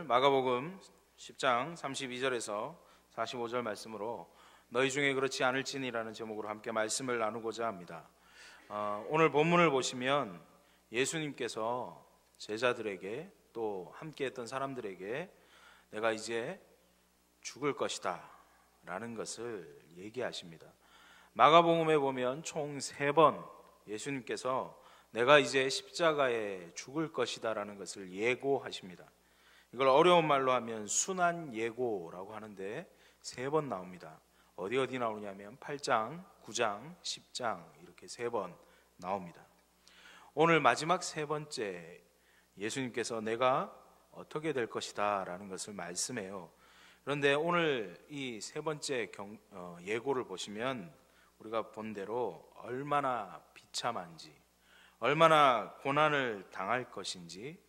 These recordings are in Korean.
오늘 마가복음 10장 32절에서 45절 말씀으로 너희 중에 그렇지 않을지니라는 제목으로 함께 말씀을 나누고자 합니다. 오늘 본문을 보시면 예수님께서 제자들에게 또 함께했던 사람들에게 내가 이제 죽을 것이다 라는 것을 얘기하십니다. 마가복음에 보면 총 3번 예수님께서 내가 이제 십자가에 죽을 것이다 라는 것을 예고하십니다. 이걸 어려운 말로 하면 순환 예고라고 하는데 3번 나옵니다. 어디 나오냐면 8장, 9장, 10장 이렇게 3번 나옵니다. 오늘 마지막 3번째 예수님께서 내가 어떻게 될 것이다 라는 것을 말씀해요. 그런데 오늘 이 3번째 예고를 보시면 우리가 본 대로 얼마나 비참한지, 얼마나 고난을 당할 것인지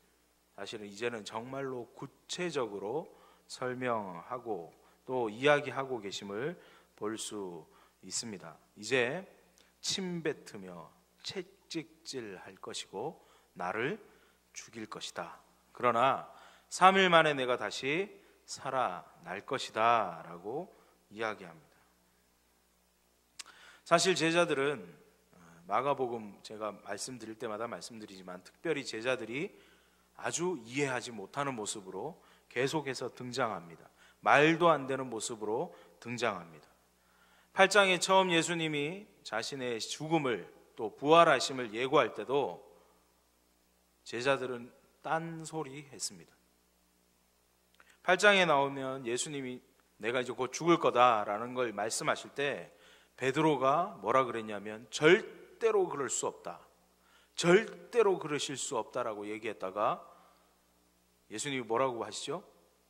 사실은 이제는 정말로 구체적으로 설명하고 또 이야기하고 계심을 볼 수 있습니다. 이제 침뱉으며 채찍질할 것이고 나를 죽일 것이다. 그러나 3일 만에 내가 다시 살아날 것이다 라고 이야기합니다. 사실 제자들은 마가복음 제가 말씀드릴 때마다 말씀드리지만 특별히 제자들이 아주 이해하지 못하는 모습으로 계속해서 등장합니다. 말도 안 되는 모습으로 등장합니다. 8장에 처음 예수님이 자신의 죽음을 또 부활하심을 예고할 때도 제자들은 딴소리 했습니다. 8장에 나오면 예수님이 내가 이제 곧 죽을 거다라는 걸 말씀하실 때 베드로가 뭐라 그랬냐면 절대로 그럴 수 없다, 절대로 그러실 수 없다라고 얘기했다가 예수님이 뭐라고 하시죠?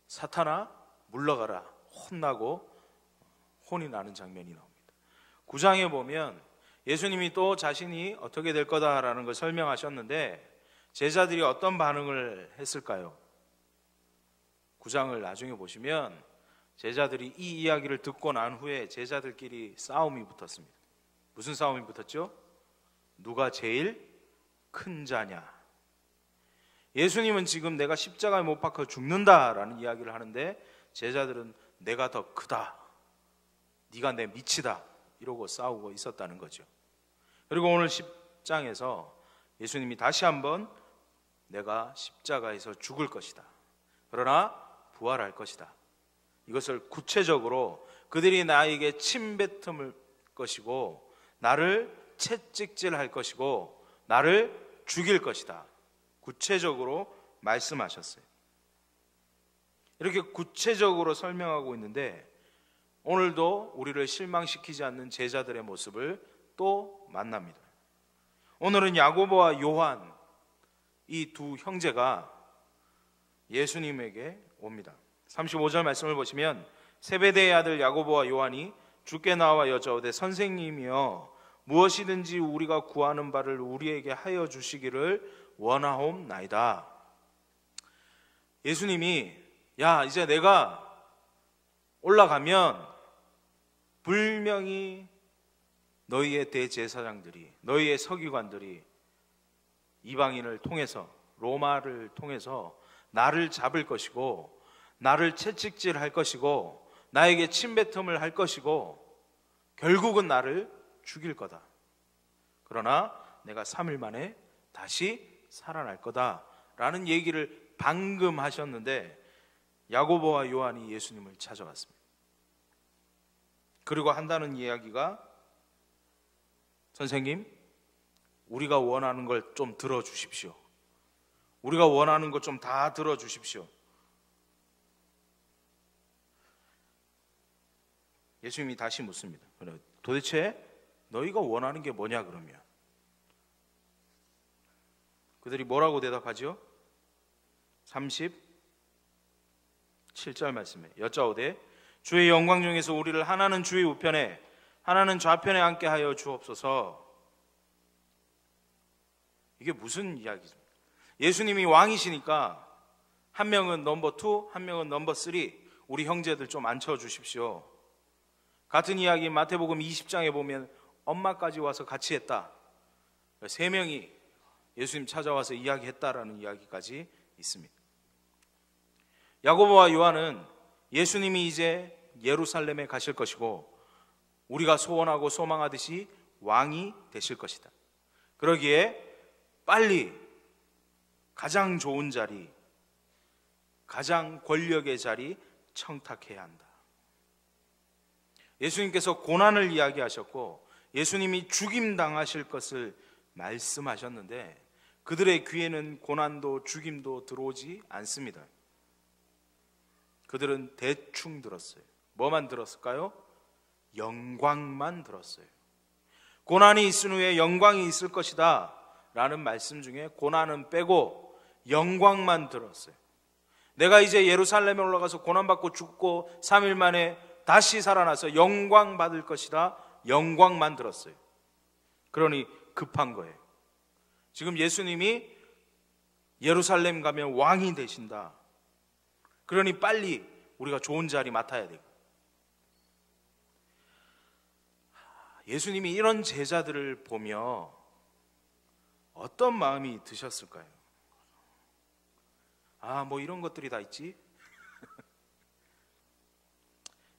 사탄아 물러가라, 혼나고 혼이 나는 장면이 나옵니다. 9장에 보면 예수님이 또 자신이 어떻게 될 거다라는 걸 설명하셨는데 제자들이 어떤 반응을 했을까요? 9장을 나중에 보시면 제자들이 이 이야기를 듣고 난 후에 제자들끼리 싸움이 붙었습니다. 무슨 싸움이 붙었죠? 누가 제일 큰 자냐? 예수님은 지금 내가 십자가에 못 박혀 죽는다라는 이야기를 하는데 제자들은 내가 더 크다, 네가 내 밑이다 이러고 싸우고 있었다는 거죠. 그리고 오늘 10장에서 예수님이 다시 한번 내가 십자가에서 죽을 것이다, 그러나 부활할 것이다, 이것을 구체적으로 그들이 나에게 침뱉을 것이고 나를 채찍질할 것이고 나를 죽일 것이다 구체적으로 말씀하셨어요. 이렇게 구체적으로 설명하고 있는데 오늘도 우리를 실망시키지 않는 제자들의 모습을 또 만납니다. 오늘은 야고보와 요한 이 두 형제가 예수님에게 옵니다. 35절 말씀을 보시면 세베대의 아들 야고보와 요한이 주께 나와 여짜오되 선생님이여 무엇이든지 우리가 구하는 바를 우리에게 하여 주시기를 원하옵나이다. 예수님이 야 이제 내가 올라가면 분명히 너희의 대제사장들이, 너희의 서기관들이 이방인을 통해서, 로마를 통해서 나를 잡을 것이고 나를 채찍질할 것이고 나에게 침뱉음을 할 것이고 결국은 나를 죽일 거다. 그러나 내가 3일 만에 다시 살아날 거다 라는 얘기를 방금 하셨는데 야고보와 요한이 예수님을 찾아왔습니다. 그리고 한다는 이야기가 선생님 우리가 원하는 걸 좀 들어주십시오. 우리가 원하는 것 좀 다 들어주십시오. 예수님이 다시 묻습니다. 도대체 너희가 원하는 게 뭐냐 그러면 그들이 뭐라고 대답하죠? 37절 말씀에 여짜오되 주의 영광 중에서 우리를 하나는 주의 우편에 하나는 좌편에 앉게 하여 주옵소서. 이게 무슨 이야기죠? 예수님이 왕이시니까 한 명은 넘버 2, 한 명은 넘버 3 우리 형제들 좀 앉혀주십시오. 같은 이야기 마태복음 20장에 보면 엄마까지 와서 같이 했다. 3명이 예수님 찾아와서 이야기했다라는 이야기까지 있습니다. 야고보와 요한은 예수님이 이제 예루살렘에 가실 것이고 우리가 소원하고 소망하듯이 왕이 되실 것이다. 그러기에 빨리 가장 좋은 자리, 가장 권력의 자리 청탁해야 한다. 예수님께서 고난을 이야기하셨고 예수님이 죽임당하실 것을 말씀하셨는데 그들의 귀에는 고난도 죽임도 들어오지 않습니다. 그들은 대충 들었어요. 뭐만 들었을까요? 영광만 들었어요. 고난이 있은 후에 영광이 있을 것이다 라는 말씀 중에 고난은 빼고 영광만 들었어요. 내가 이제 예루살렘에 올라가서 고난받고 죽고 3일 만에 다시 살아나서 영광 받을 것이다, 영광만 들었어요. 그러니 급한 거예요. 지금 예수님이 예루살렘 가면 왕이 되신다. 그러니 빨리 우리가 좋은 자리 맡아야 되고. 예수님이 이런 제자들을 보며 어떤 마음이 드셨을까요? 뭐 이런 것들이 다 있지?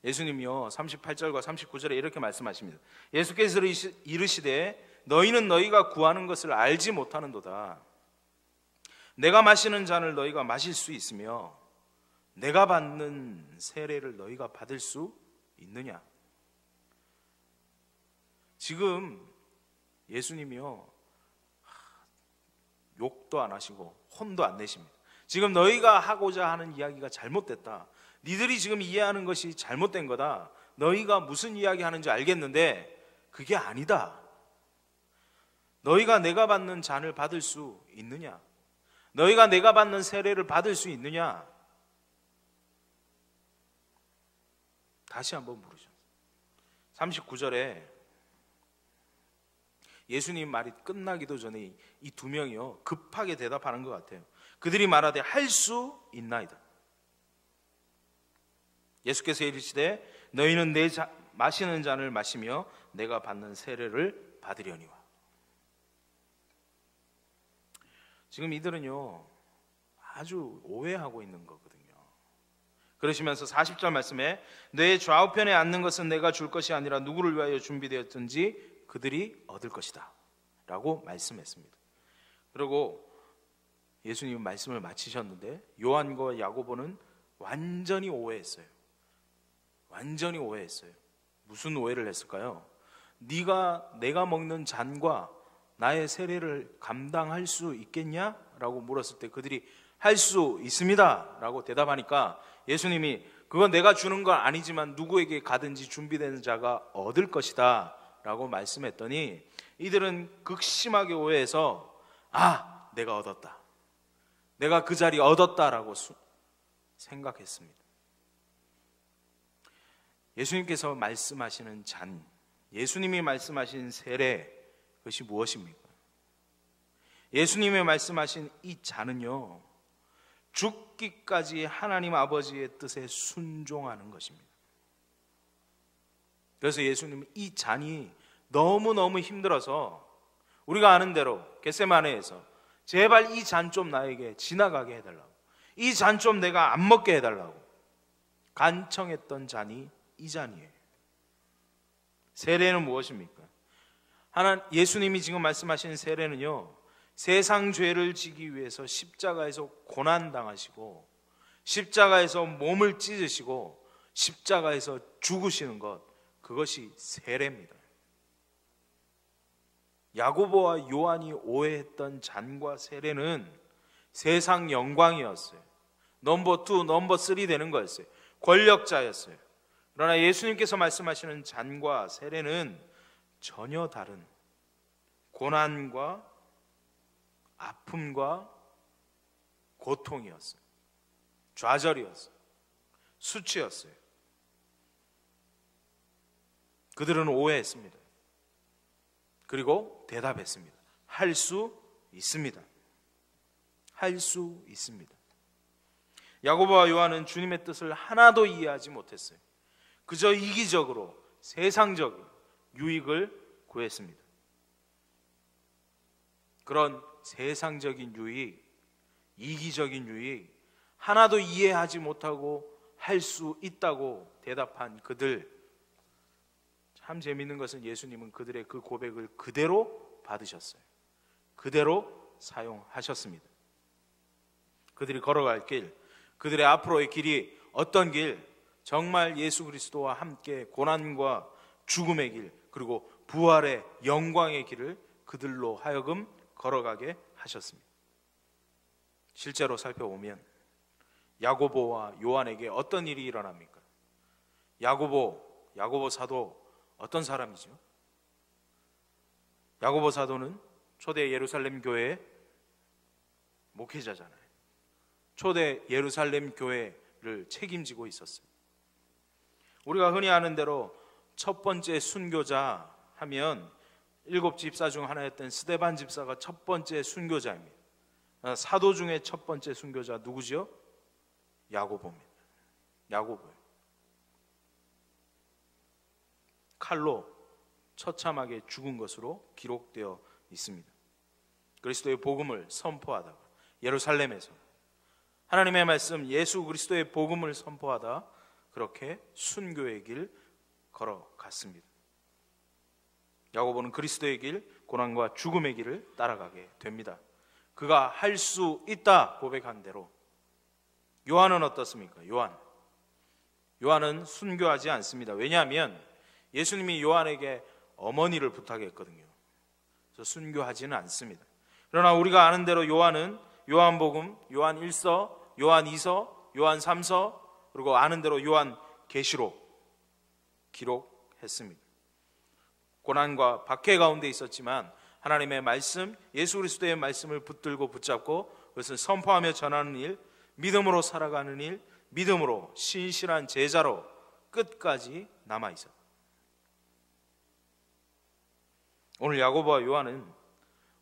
예수님이요 38절과 39절에 이렇게 말씀하십니다. 예수께서 이르시되 너희는 너희가 구하는 것을 알지 못하는도다. 내가 마시는 잔을 너희가 마실 수 있으며 내가 받는 세례를 너희가 받을 수 있느냐? 지금 예수님이요 욕도 안 하시고 혼도 안 내십니다. 지금 너희가 하고자 하는 이야기가 잘못됐다. 니들이 지금 이해하는 것이 잘못된 거다. 너희가 무슨 이야기 하는지 알겠는데 그게 아니다. 너희가 내가 받는 잔을 받을 수 있느냐? 너희가 내가 받는 세례를 받을 수 있느냐? 다시 한번 물으셨어요. 39절에 예수님 말이 끝나기도 전에 이 두 명이요 급하게 대답하는 것 같아요. 그들이 말하되 할 수 있나이다. 예수께서 이르시되 너희는 내 마시는 잔을 마시며 내가 받는 세례를 받으려니와. 지금 이들은요 아주 오해하고 있는 거거든요. 그러시면서 40절 말씀에 내 좌우편에 앉는 것은 내가 줄 것이 아니라 누구를 위하여 준비되었든지 그들이 얻을 것이다 라고 말씀했습니다. 그리고 예수님은 말씀을 마치셨는데 요한과 야고보는 완전히 오해했어요. 완전히 오해했어요. 무슨 오해를 했을까요? 내가 먹는 잔과 나의 세례를 감당할 수 있겠냐? 라고 물었을 때 그들이 할 수 있습니다 라고 대답하니까 예수님이 그건 내가 주는 건 아니지만 누구에게 가든지 준비된 자가 얻을 것이다 라고 말씀했더니 이들은 극심하게 오해해서 내가 얻었다, 내가 그 자리 얻었다라고 생각했습니다. 예수님께서 말씀하시는 잔, 예수님이 말씀하신 세례, 그것이 무엇입니까? 예수님이 말씀하신 이 잔은요 죽기까지 하나님 아버지의 뜻에 순종하는 것입니다. 그래서 예수님은 이 잔이 너무너무 힘들어서 우리가 아는 대로 겟세마네에서 제발 이 잔 좀 나에게 지나가게 해달라고, 이 잔 좀 내가 안 먹게 해달라고 간청했던 잔이 이 잔이에요. 세례는 무엇입니까? 예수님이 지금 말씀하시는 세례는요 세상 죄를 지기 위해서 십자가에서 고난당하시고 십자가에서 몸을 찢으시고 십자가에서 죽으시는 것, 그것이 세례입니다. 야고보와 요한이 오해했던 잔과 세례는 세상 영광이었어요. 넘버 2, 넘버 3 되는 거였어요. 권력자였어요. 그러나 예수님께서 말씀하시는 잔과 세례는 전혀 다른 고난과 아픔과 고통이었어요. 좌절이었어요. 수치였어요. 그들은 오해했습니다. 그리고 대답했습니다. 할 수 있습니다. 할 수 있습니다. 야고보와 요한은 주님의 뜻을 하나도 이해하지 못했어요. 그저 이기적으로 세상적인 유익을 구했습니다. 그런 세상적인 유익, 이기적인 유익, 하나도 이해하지 못하고 할 수 있다고 대답한 그들, 참 재미있는 것은 예수님은 그들의 그 고백을 그대로 받으셨어요. 그대로 사용하셨습니다. 그들이 걸어갈 길, 그들의 앞으로의 길이 어떤 길, 정말 예수 그리스도와 함께 고난과 죽음의 길, 그리고 부활의 영광의 길을 그들로 하여금 걸어가게 하셨습니다. 실제로 살펴보면 야고보와 요한에게 어떤 일이 일어납니까? 야고보 사도 어떤 사람이죠? 야고보 사도는 초대 예루살렘 교회의 목회자잖아요. 초대 예루살렘 교회를 책임지고 있었어요. 우리가 흔히 아는 대로 첫 번째 순교자 하면 7집사 중 하나였던 스데반 집사가 첫 번째 순교자입니다. 사도 중에 첫 번째 순교자 누구죠? 야고보입니다. 야고보예요. 칼로 처참하게 죽은 것으로 기록되어 있습니다. 그리스도의 복음을 선포하다가 예루살렘에서 하나님의 말씀 예수 그리스도의 복음을 선포하다 그렇게 순교의 길 걸어갔습니다. 야고보는 그리스도의 길, 고난과 죽음의 길을 따라가게 됩니다. 그가 할 수 있다 고백한 대로. 요한은 어떻습니까? 요한은 순교하지 않습니다. 왜냐하면 예수님이 요한에게 어머니를 부탁했거든요. 그래서 순교하지는 않습니다. 그러나 우리가 아는 대로 요한은 요한복음, 요한 1서, 요한 2서, 요한 3서, 그리고 아는 대로 요한 계시록 기록했습니다. 고난과 박해 가운데 있었지만 하나님의 말씀, 예수 그리스도의 말씀을 붙들고 붙잡고 그것을 선포하며 전하는 일, 믿음으로 살아가는 일, 믿음으로 신실한 제자로 끝까지 남아 있었다. 오늘 야고보와 요한은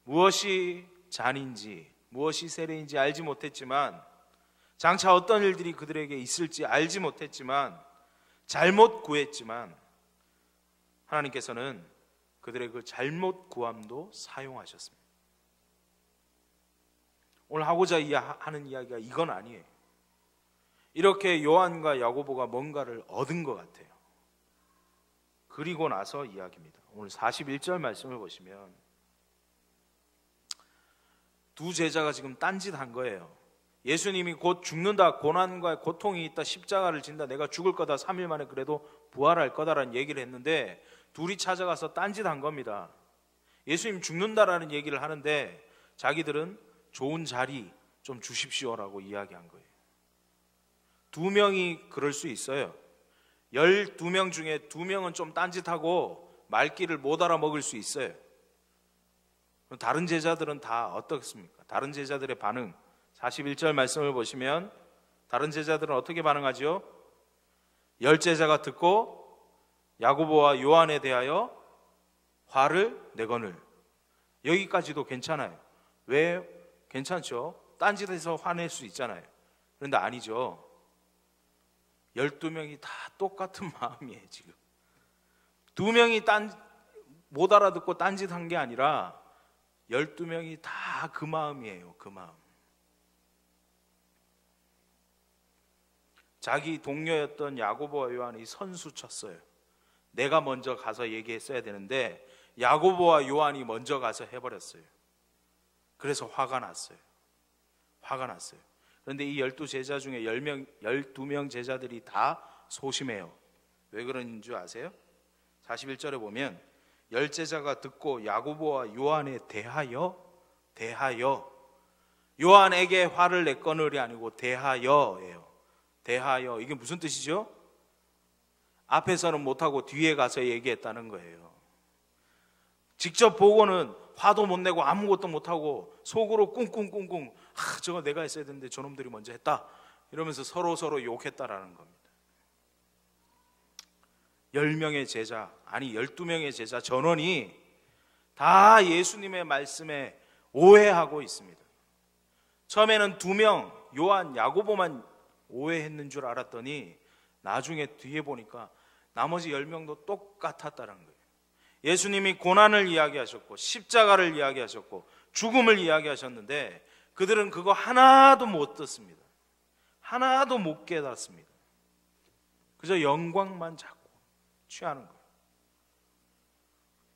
무엇이 잔인지 무엇이 세례인지 알지 못했지만, 장차 어떤 일들이 그들에게 있을지 알지 못했지만, 잘못 구했지만 하나님께서는 그들의 그 잘못 구함도 사용하셨습니다. 오늘 하고자 하는 이야기가 이건 아니에요. 이렇게 요한과 야고보가 뭔가를 얻은 것 같아요. 그리고 나서 이야기입니다. 오늘 41절 말씀을 보시면 두 제자가 지금 딴짓한 거예요. 예수님이 곧 죽는다, 고난과 고통이 있다, 십자가를 진다, 내가 죽을 거다, 3일 만에 그래도 부활할 거다라는 얘기를 했는데 둘이 찾아가서 딴짓한 겁니다. 예수님 죽는다라는 얘기를 하는데 자기들은 좋은 자리 좀 주십시오라고 이야기한 거예요. 2명이 그럴 수 있어요. 12명 중에 2명은 좀 딴짓하고 말귀를 못 알아먹을 수 있어요. 다른 제자들은 다 어떻습니까? 다른 제자들의 반응, 41절 말씀을 보시면 다른 제자들은 어떻게 반응하죠? 10제자가 듣고 야고보와 요한에 대하여 화를 내거늘. 여기까지도 괜찮아요. 왜 괜찮죠? 딴짓해서 화낼 수 있잖아요. 그런데 아니죠. 12명이 다 똑같은 마음이에요. 지금 2명이 못 알아듣고 딴짓한 게 아니라 12명이 다 그 마음이에요. 그 마음. 자기 동료였던 야고보와 요한이 선수쳤어요. 내가 먼저 가서 얘기했어야 되는데 야고보와 요한이 먼저 가서 해버렸어요. 그래서 화가 났어요. 그런데 이 12제자 중에 12명 제자들이 다 소심해요. 왜 그런 줄 아세요? 41절에 보면 10제자가 듣고 야고보와 요한에 대하여 요한에게 화를 냈거늘이 아니고 대하여예요. 대하여, 이게 무슨 뜻이죠? 앞에서는 못하고 뒤에 가서 얘기했다는 거예요. 직접 보고는 화도 못 내고 아무것도 못하고 속으로 꿍꿍꿍꿍, 저거 내가 했어야 되는데 저놈들이 먼저 했다 이러면서 서로 욕했다라는 겁니다. 10명의 제자, 아니 12명의 제자 전원이 다 예수님의 말씀에 오해하고 있습니다. 처음에는 2명, 요한, 야고보만 오해했는 줄 알았더니 나중에 뒤에 보니까 나머지 10명도 똑같았다는 거예요. 예수님이 고난을 이야기하셨고 십자가를 이야기하셨고 죽음을 이야기하셨는데 그들은 그거 하나도 못 듣습니다. 하나도 못 깨닫습니다. 그저 영광만 잡고 취하는 거예요.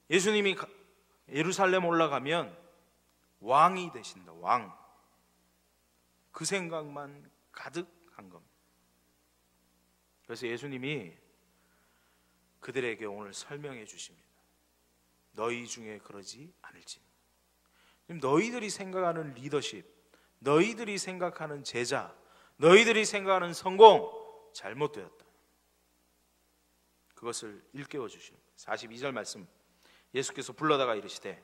예수님이 예루살렘 올라가면 왕이 되신다. 왕. 그 생각만 가득한 겁니다. 그래서 예수님이 그들에게 오늘 설명해 주십니다. 너희 중에 그러지 않을지. 너희들이 생각하는 리더십, 너희들이 생각하는 제자, 너희들이 생각하는 성공 잘못되었다. 그것을 일깨워 주시는 42절 말씀, 예수께서 불러다가 이르시되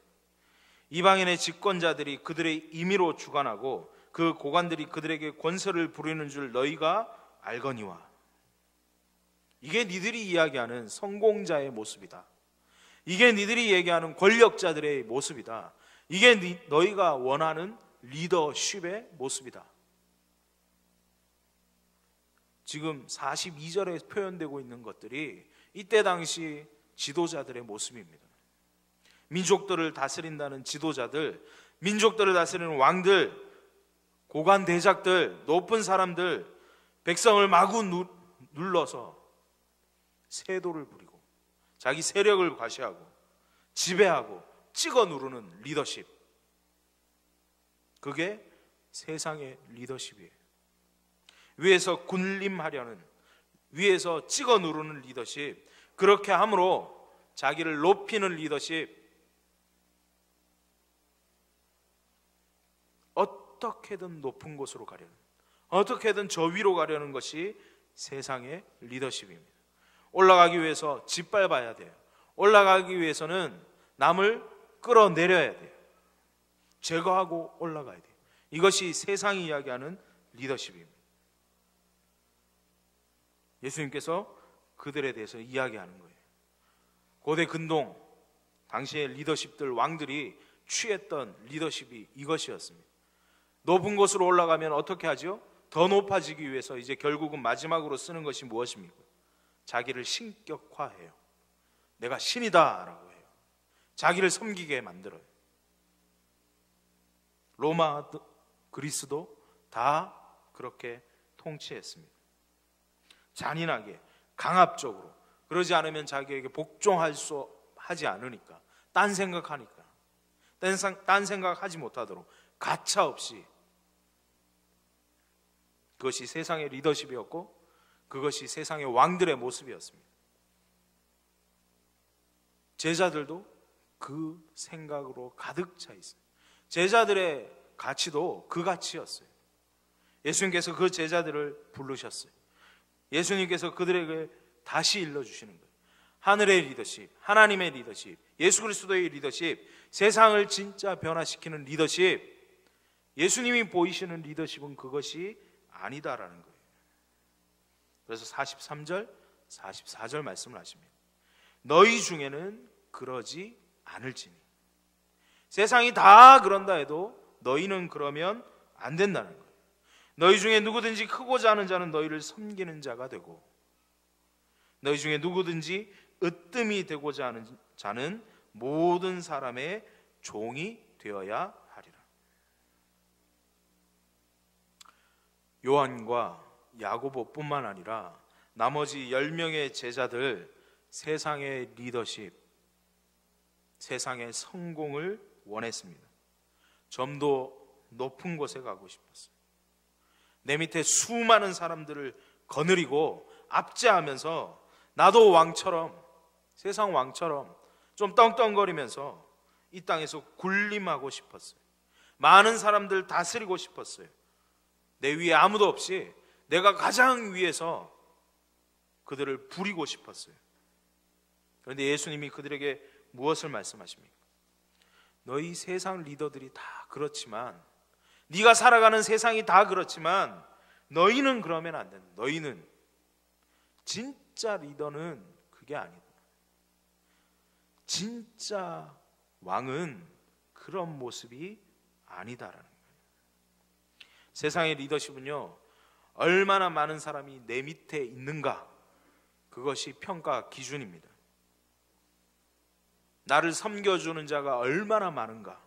이방인의 집권자들이 그들의 임의로 주관하고 그 고관들이 그들에게 권세를 부리는 줄 너희가 알거니와. 이게 니들이 이야기하는 성공자의 모습이다. 이게 니들이 얘기하는 권력자들의 모습이다. 이게 너희가 원하는 리더십의 모습이다. 지금 42절에 표현되고 있는 것들이 이때 당시 지도자들의 모습입니다. 민족들을 다스린다는 지도자들, 민족들을 다스리는 왕들, 고관 대작들, 높은 사람들, 백성을 마구 눌러서 세도를 부리고 자기 세력을 과시하고 지배하고 찍어 누르는 리더십, 그게 세상의 리더십이에요. 위에서 군림하려는, 위에서 찍어 누르는 리더십, 그렇게 함으로 자기를 높이는 리더십, 어떻게든 높은 곳으로 가려는, 어떻게든 저 위로 가려는 것이 세상의 리더십입니다. 올라가기 위해서 짓밟아야 돼요. 올라가기 위해서는 남을 끌어내려야 돼요. 제거하고 올라가야 돼요. 이것이 세상이 이야기하는 리더십입니다. 예수님께서 그들에 대해서 이야기하는 거예요. 고대 근동 당시의 리더십들, 왕들이 취했던 리더십이 이것이었습니다. 높은 곳으로 올라가면 어떻게 하죠? 더 높아지기 위해서 이제 결국은 마지막으로 쓰는 것이 무엇입니까? 자기를 신격화해요. 내가 신이다 라고 해요. 자기를 섬기게 만들어요. 로마, 그리스도 다 그렇게 통치했습니다. 잔인하게, 강압적으로. 그러지 않으면 자기에게 복종하지 않으니까, 딴 생각하니까, 딴 생각하지 못하도록 가차없이. 그것이 세상의 리더십이었고 그것이 세상의 왕들의 모습이었습니다. 제자들도 그 생각으로 가득 차 있어요. 제자들의 가치도 그 가치였어요. 예수님께서 그 제자들을 부르셨어요. 예수님께서 그들에게 다시 일러주시는 거예요. 하늘의 리더십, 하나님의 리더십, 예수 그리스도의 리더십, 세상을 진짜 변화시키는 리더십, 예수님이 보이시는 리더십은 그것이 아니다라는 거예요. 그래서 43절, 44절 말씀을 하십니다. 너희 중에는 그러지 않을지니. 세상이 다 그런다 해도 너희는 그러면 안 된다는 거예요. 너희 중에 누구든지 크고자 하는 자는 너희를 섬기는 자가 되고, 너희 중에 누구든지 으뜸이 되고자 하는 자는 모든 사람의 종이 되어야 하리라. 요한과 야고보뿐만 아니라 나머지 10명의 제자들, 세상의 리더십, 세상의 성공을 원했습니다. 좀 더 높은 곳에 가고 싶었어요. 내 밑에 수많은 사람들을 거느리고 압제하면서 나도 왕처럼, 세상 왕처럼 좀 떵떵거리면서 이 땅에서 군림하고 싶었어요. 많은 사람들 다스리고 싶었어요. 내 위에 아무도 없이 내가 가장 위에서 그들을 부리고 싶었어요. 그런데 예수님이 그들에게 무엇을 말씀하십니까? 너희 세상 리더들이 다 그렇지만, 네가 살아가는 세상이 다 그렇지만 너희는 그러면 안 된다. 너희는 진짜 리더는 그게 아니다. 진짜 왕은 그런 모습이 아니다라는 거예요. 세상의 리더십은요, 얼마나 많은 사람이 내 밑에 있는가, 그것이 평가 기준입니다. 나를 섬겨주는 자가 얼마나 많은가,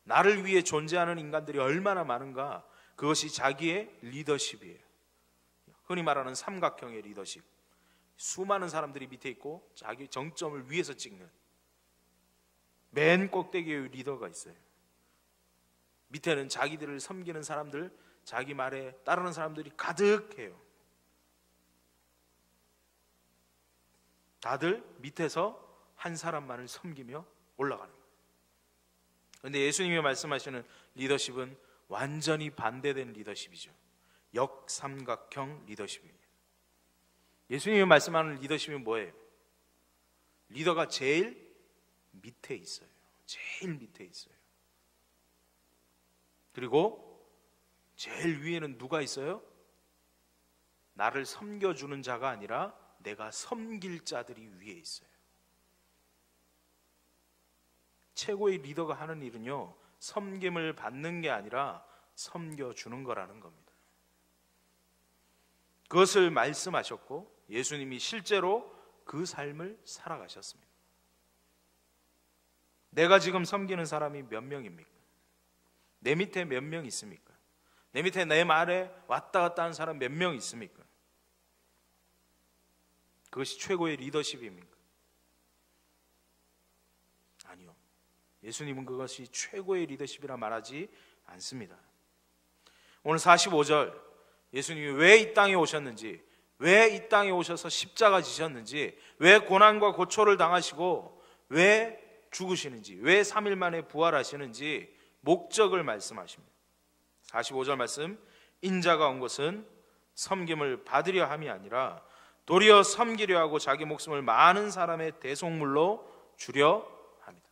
나를 위해 존재하는 인간들이 얼마나 많은가, 그것이 자기의 리더십이에요. 흔히 말하는 삼각형의 리더십. 수많은 사람들이 밑에 있고 자기 정점을 위에서 찍는 맨 꼭대기의 리더가 있어요. 밑에는 자기들을 섬기는 사람들, 자기 말에 따르는 사람들이 가득해요. 다들 밑에서 한 사람만을 섬기며 올라가는 거예요. 그런데 예수님이 말씀하시는 리더십은 완전히 반대된 리더십이죠. 역삼각형 리더십입니다. 예수님이 말씀하는 리더십이 뭐예요? 리더가 제일 밑에 있어요. 제일 밑에 있어요. 그리고 제일 위에는 누가 있어요? 나를 섬겨주는 자가 아니라 내가 섬길 자들이 위에 있어요. 최고의 리더가 하는 일은요, 섬김을 받는 게 아니라 섬겨주는 거라는 겁니다. 그것을 말씀하셨고 예수님이 실제로 그 삶을 살아가셨습니다. 내가 지금 섬기는 사람이 몇 명입니까? 내 밑에 몇 명 있습니까? 내 밑에 내 말에 왔다 갔다 하는 사람 몇 명 있습니까? 그것이 최고의 리더십입니까? 아니요. 예수님은 그것이 최고의 리더십이라 말하지 않습니다. 오늘 45절 예수님이 왜 이 땅에 오셨는지, 왜 이 땅에 오셔서 십자가 지셨는지, 왜 고난과 고초를 당하시고 왜 죽으시는지, 왜 3일 만에 부활하시는지 목적을 말씀하십니다. 45절 말씀, 인자가 온 것은 섬김을 받으려 함이 아니라 도리어 섬기려 하고 자기 목숨을 많은 사람의 대속물로 주려 합니다.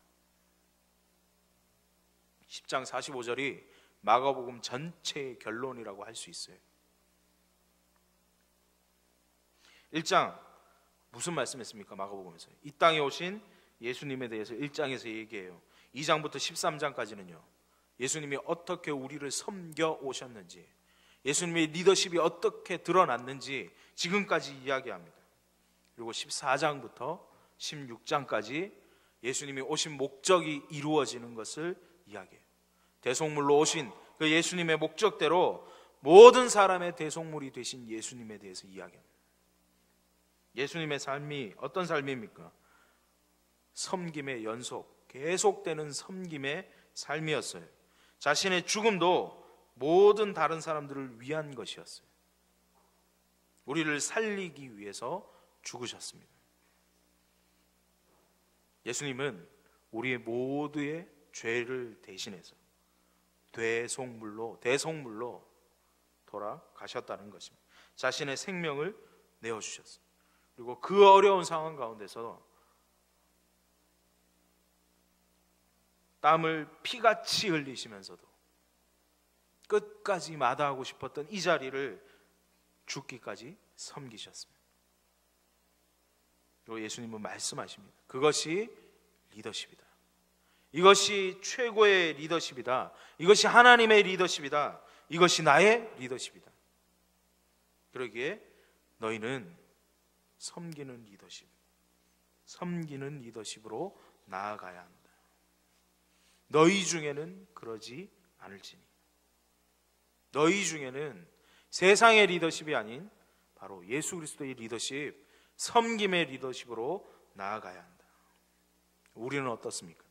10장 45절이 마가복음 전체의 결론이라고 할 수 있어요. 1장 무슨 말씀했습니까? 마가복음에서 이 땅에 오신 예수님에 대해서 1장에서 얘기해요. 2장부터 13장까지는요 예수님이 어떻게 우리를 섬겨 오셨는지, 예수님의 리더십이 어떻게 드러났는지 지금까지 이야기합니다. 그리고 14장부터 16장까지 예수님이 오신 목적이 이루어지는 것을 이야기해요. 대속물로 오신 그 예수님의 목적대로 모든 사람의 대속물이 되신 예수님에 대해서 이야기합니다. 예수님의 삶이 어떤 삶입니까? 섬김의 연속, 계속되는 섬김의 삶이었어요. 자신의 죽음도 모든 다른 사람들을 위한 것이었어요. 우리를 살리기 위해서 죽으셨습니다. 예수님은 우리의 모두의 죄를 대신해서 대속물로 돌아가셨다는 것입니다. 자신의 생명을 내어주셨어요. 그리고 그 어려운 상황 가운데서 땀을 피같이 흘리시면서도 끝까지 마다하고 싶었던 이 자리를 죽기까지 섬기셨습니다. 그리고 예수님은 말씀하십니다. 그것이 리더십이다. 이것이 최고의 리더십이다. 이것이 하나님의 리더십이다. 이것이 나의 리더십이다. 그러기에 너희는 섬기는 리더십으로 나아가야 한다. 너희 중에는 그러지 않을지니. 너희 중에는 세상의 리더십이 아닌 바로 예수 그리스도의 리더십, 섬김의 리더십으로 나아가야 한다. 우리는 어떻습니까?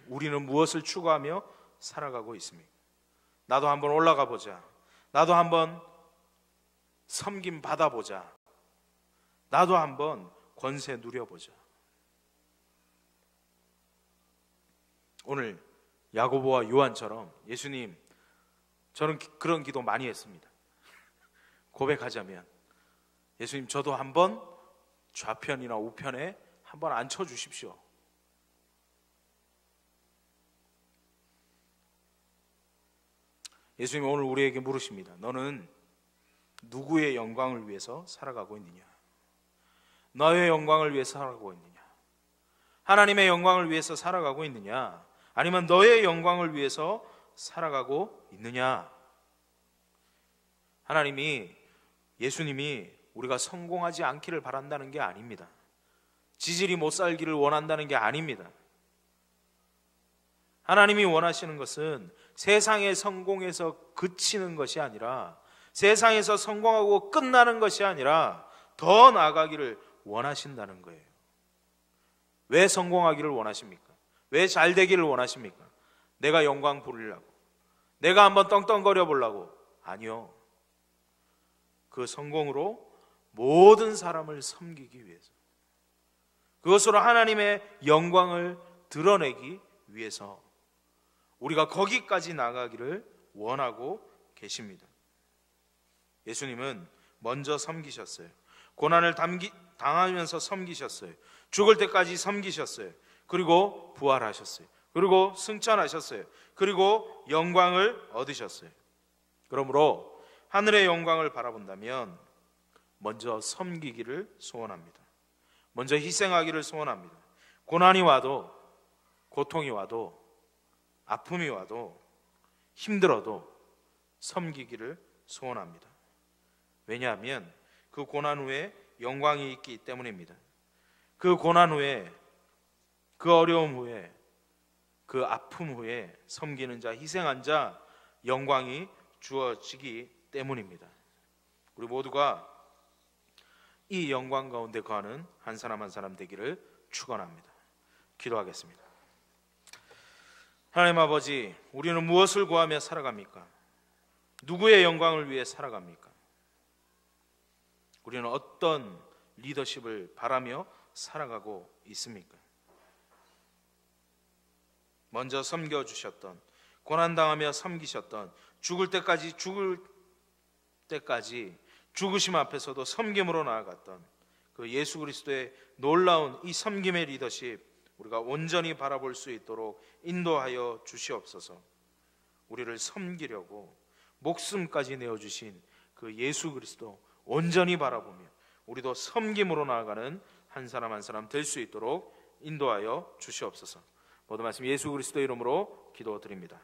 우리는 무엇을 추구하며 살아가고 있습니까? 나도 한번 올라가 보자. 나도 한번 섬김 받아보자. 나도 한번 권세 누려보자. 오늘 야고보와 요한처럼 예수님, 저는 그런 기도 많이 했습니다. 고백하자면 예수님, 저도 한번 좌편이나 우편에 한번 앉혀주십시오. 예수님 오늘 우리에게 물으십니다. 너는 누구의 영광을 위해서 살아가고 있느냐? 너의 영광을 위해서 살아가고 있느냐? 하나님의 영광을 위해서 살아가고 있느냐? 아니면 너의 영광을 위해서 살아가고 있느냐? 하나님이, 예수님이 우리가 성공하지 않기를 바란다는 게 아닙니다. 지질이 못 살기를 원한다는 게 아닙니다. 하나님이 원하시는 것은 세상의 성공에서 그치는 것이 아니라, 세상에서 성공하고 끝나는 것이 아니라 더 나아가기를 원하신다는 거예요. 왜 성공하기를 원하십니까? 왜 잘 되기를 원하십니까? 내가 영광 부리려고? 내가 한번 떵떵거려 보려고? 아니요. 그 성공으로 모든 사람을 섬기기 위해서, 그것으로 하나님의 영광을 드러내기 위해서 우리가 거기까지 나가기를 원하고 계십니다. 예수님은 먼저 섬기셨어요. 고난을 당하면서 섬기셨어요. 죽을 때까지 섬기셨어요. 그리고 부활하셨어요. 그리고 승천하셨어요. 그리고 영광을 얻으셨어요. 그러므로 하늘의 영광을 바라본다면 먼저 섬기기를 소원합니다. 먼저 희생하기를 소원합니다. 고난이 와도, 고통이 와도, 아픔이 와도, 힘들어도 섬기기를 소원합니다. 왜냐하면 그 고난 후에 영광이 있기 때문입니다. 그 고난 후에, 그 어려움 후에, 그 아픔 후에 섬기는 자, 희생한 자 영광이 주어지기 때문입니다. 우리 모두가 이 영광 가운데 거하는 한 사람 한 사람 되기를 축원합니다. 기도하겠습니다. 하나님 아버지, 우리는 무엇을 구하며 살아갑니까? 누구의 영광을 위해 살아갑니까? 우리는 어떤 리더십을 바라며 살아가고 있습니까? 먼저 섬겨주셨던, 고난당하며 섬기셨던, 죽을 때까지 죽으심 앞에서도 섬김으로 나아갔던 그 예수 그리스도의 놀라운 이 섬김의 리더십, 우리가 온전히 바라볼 수 있도록 인도하여 주시옵소서. 우리를 섬기려고 목숨까지 내어주신 그 예수 그리스도 온전히 바라보며 우리도 섬김으로 나아가는 한 사람 한 사람 될 수 있도록 인도하여 주시옵소서. 모든 말씀 예수 그리스도 이름으로 기도드립니다.